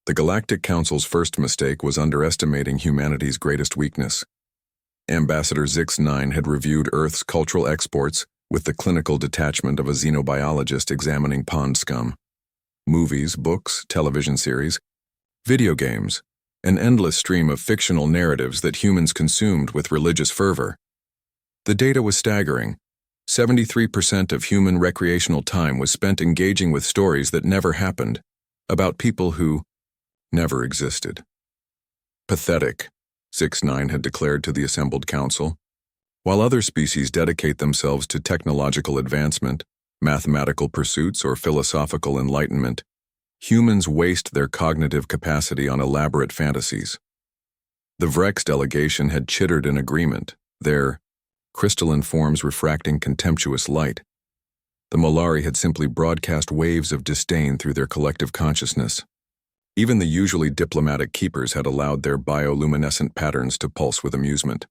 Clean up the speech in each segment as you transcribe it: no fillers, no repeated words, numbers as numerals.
The Galactic Council's first mistake was underestimating humanity's greatest weakness. Ambassador Zix-9 had reviewed Earth's cultural exports with the clinical detachment of a xenobiologist examining pond scum. Movies, books, television series, video games, an endless stream of fictional narratives that humans consumed with religious fervor. The data was staggering. 73% of human recreational time was spent engaging with stories that never happened, about people who never existed. Pathetic, Zix-9 had declared to the assembled council. While other species dedicate themselves to technological advancement, mathematical pursuits, or philosophical enlightenment, humans waste their cognitive capacity on elaborate fantasies. The Vrex delegation had chittered in agreement, their crystalline forms refracting contemptuous light. The Molari had simply broadcast waves of disdain through their collective consciousness. Even the usually diplomatic keepers had allowed their bioluminescent patterns to pulse with amusement.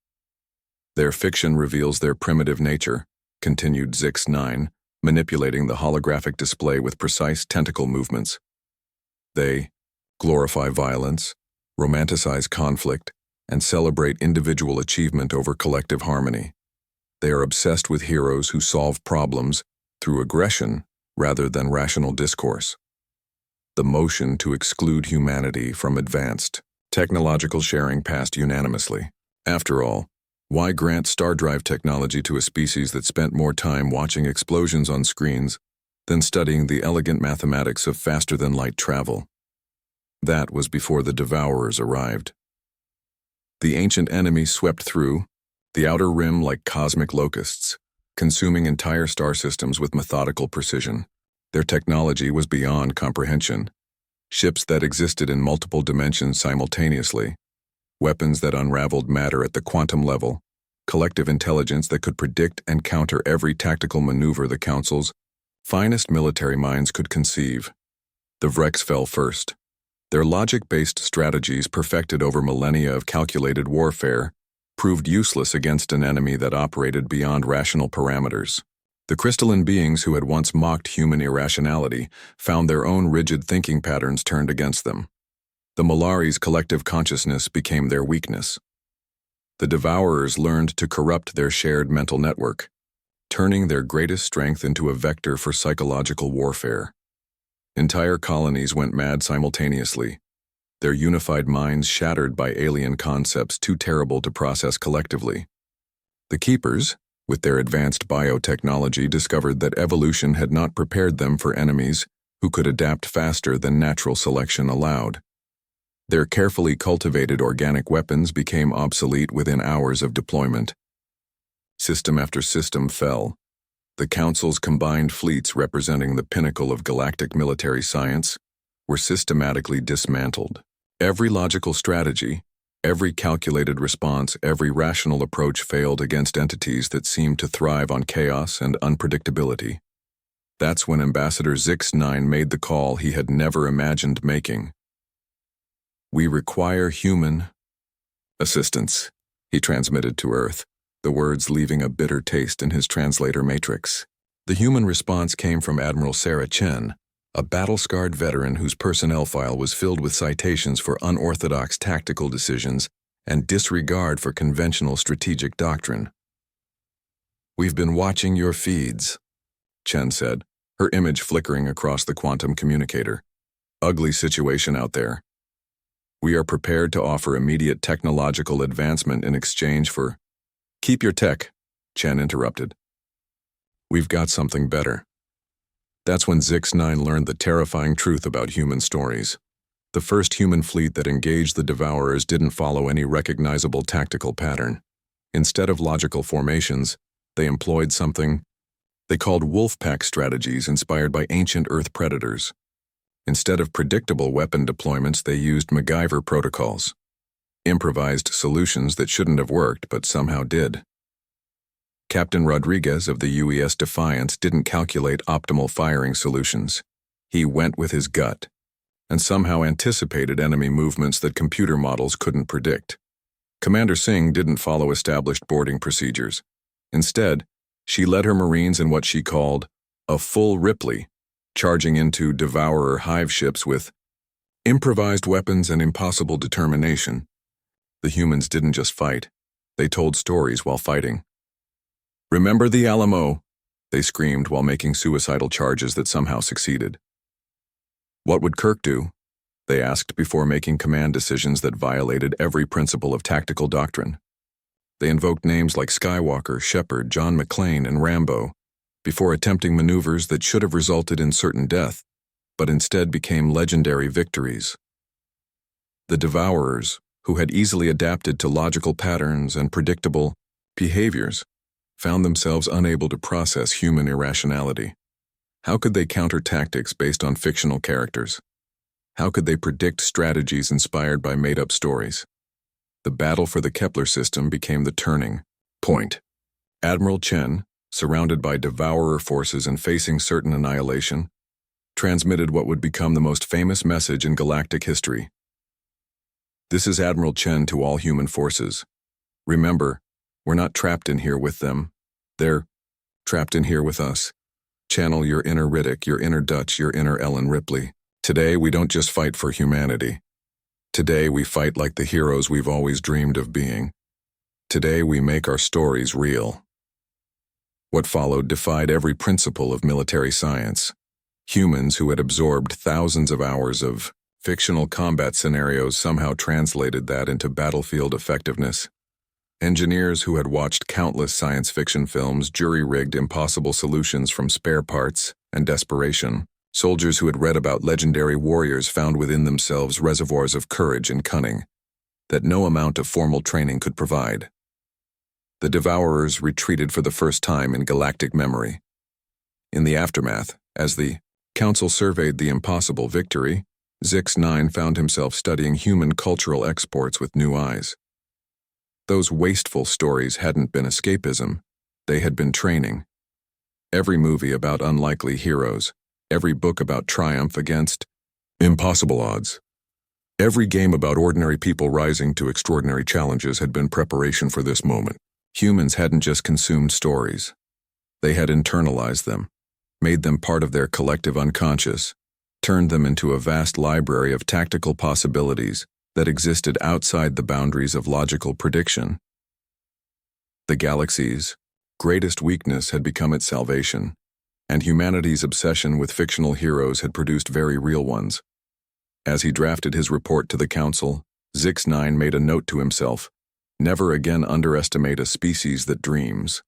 Their fiction reveals their primitive nature, continued Zix-9, manipulating the holographic display with precise tentacle movements. They glorify violence, romanticize conflict, and celebrate individual achievement over collective harmony. They are obsessed with heroes who solve problems through aggression rather than rational discourse. The motion to exclude humanity from advanced technological sharing passed unanimously. After all, why grant star drive technology to a species that spent more time watching explosions on screens than studying the elegant mathematics of faster-than-light travel? That was before the Devourers arrived. The ancient enemy swept through the outer rim like cosmic locusts, consuming entire star systems with methodical precision. Their technology was beyond comprehension. Ships that existed in multiple dimensions simultaneously, weapons that unraveled matter at the quantum level, collective intelligence that could predict and counter every tactical maneuver the Council's finest military minds could conceive. The Vrex fell first. Their logic-based strategies, perfected over millennia of calculated warfare, proved useless against an enemy that operated beyond rational parameters. The crystalline beings who had once mocked human irrationality found their own rigid thinking patterns turned against them. The Molari's collective consciousness became their weakness. The Devourers learned to corrupt their shared mental network, turning their greatest strength into a vector for psychological warfare. Entire colonies went mad simultaneously, their unified minds shattered by alien concepts too terrible to process collectively. The Keepers, with their advanced biotechnology, discovered that evolution had not prepared them for enemies who could adapt faster than natural selection allowed. Their carefully cultivated organic weapons became obsolete within hours of deployment. System after system fell. The Council's combined fleets, representing the pinnacle of galactic military science, were systematically dismantled. Every logical strategy, every calculated response, every rational approach failed against entities that seemed to thrive on chaos and unpredictability. That's when Ambassador Zix-9 made the call he had never imagined making. "We require human assistance," he transmitted to Earth, the words leaving a bitter taste in his translator matrix. The human response came from Admiral Sarah Chen, a battle-scarred veteran whose personnel file was filled with citations for unorthodox tactical decisions and disregard for conventional strategic doctrine. "We've been watching your feeds," Chen said, her image flickering across the quantum communicator. "Ugly situation out there. We are prepared to offer immediate technological advancement in exchange for—" "Keep your tech," Chen interrupted. "We've got something better." That's when Zix-9 learned the terrifying truth about human stories. The first human fleet that engaged the Devourers didn't follow any recognizable tactical pattern. Instead of logical formations, they employed something they called wolf pack strategies inspired by ancient Earth predators. Instead of predictable weapon deployments, they used MacGyver protocols, improvised solutions that shouldn't have worked but somehow did. Captain Rodriguez of the UES Defiance didn't calculate optimal firing solutions. He went with his gut, and somehow anticipated enemy movements that computer models couldn't predict. Commander Singh didn't follow established boarding procedures. Instead, she led her Marines in what she called a full Ripley, charging into Devourer hive ships with Improvised weapons and impossible determination. The humans didn't just fight, they told stories while fighting. "Remember the Alamo," they screamed while making suicidal charges that somehow succeeded. "What would Kirk do?" they asked before making command decisions that violated every principle of tactical doctrine. They invoked names like Skywalker, Shepard, John McClane, and Rambo before attempting maneuvers that should have resulted in certain death, but instead became legendary victories. The Devourers, who had easily adapted to logical patterns and predictable behaviors, found themselves unable to process human irrationality. How could they counter tactics based on fictional characters? How could they predict strategies inspired by made-up stories? The battle for the Kepler system became the turning point. Admiral Chen, surrounded by Devourer forces and facing certain annihilation, transmitted what would become the most famous message in galactic history. "This is Admiral Chen to all human forces. Remember, we're not trapped in here with them. They're trapped in here with us. Channel your inner Riddick, your inner Dutch, your inner Ellen Ripley. Today, we don't just fight for humanity. Today, we fight like the heroes we've always dreamed of being. Today, we make our stories real." What followed defied every principle of military science. Humans who had absorbed thousands of hours of fictional combat scenarios somehow translated that into battlefield effectiveness. Engineers who had watched countless science fiction films jury-rigged impossible solutions from spare parts and desperation. Soldiers who had read about legendary warriors found within themselves reservoirs of courage and cunning that no amount of formal training could provide. The Devourers retreated for the first time in galactic memory. In the aftermath, as the Council surveyed the impossible victory, Zix-9 found himself studying human cultural exports with new eyes. Those wasteful stories hadn't been escapism, they had been training. Every movie about unlikely heroes, every book about triumph against impossible odds, every game about ordinary people rising to extraordinary challenges had been preparation for this moment. Humans hadn't just consumed stories. They had internalized them, made them part of their collective unconscious, turned them into a vast library of tactical possibilities that existed outside the boundaries of logical prediction. The galaxy's greatest weakness had become its salvation, and humanity's obsession with fictional heroes had produced very real ones. As he drafted his report to the Council, Zix-9 made a note to himself: never again underestimate a species that dreams.